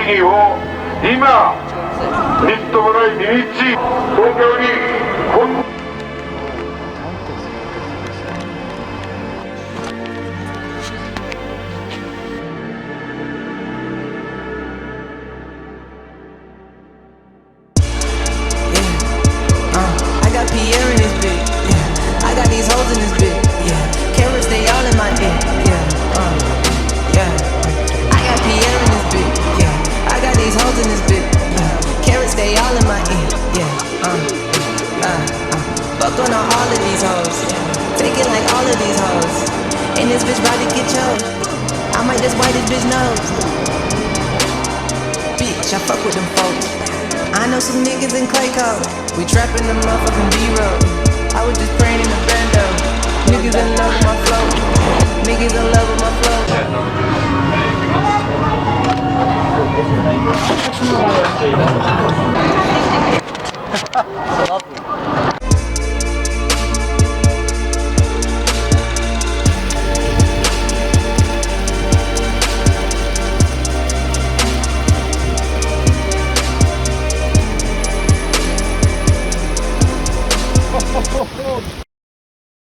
時を今みっともない身内東京にこんFuck on all of these hoes. Take it like all of these hoes. And this bitch bout to get chose. I might just wipe this bitch nose. Bitch, I fuck with them folks. I know some niggas in Clayco. We trapping the motherfucking B-road. I was just praying in the bando. Niggas in love with my flow. Niggas in love with my flow.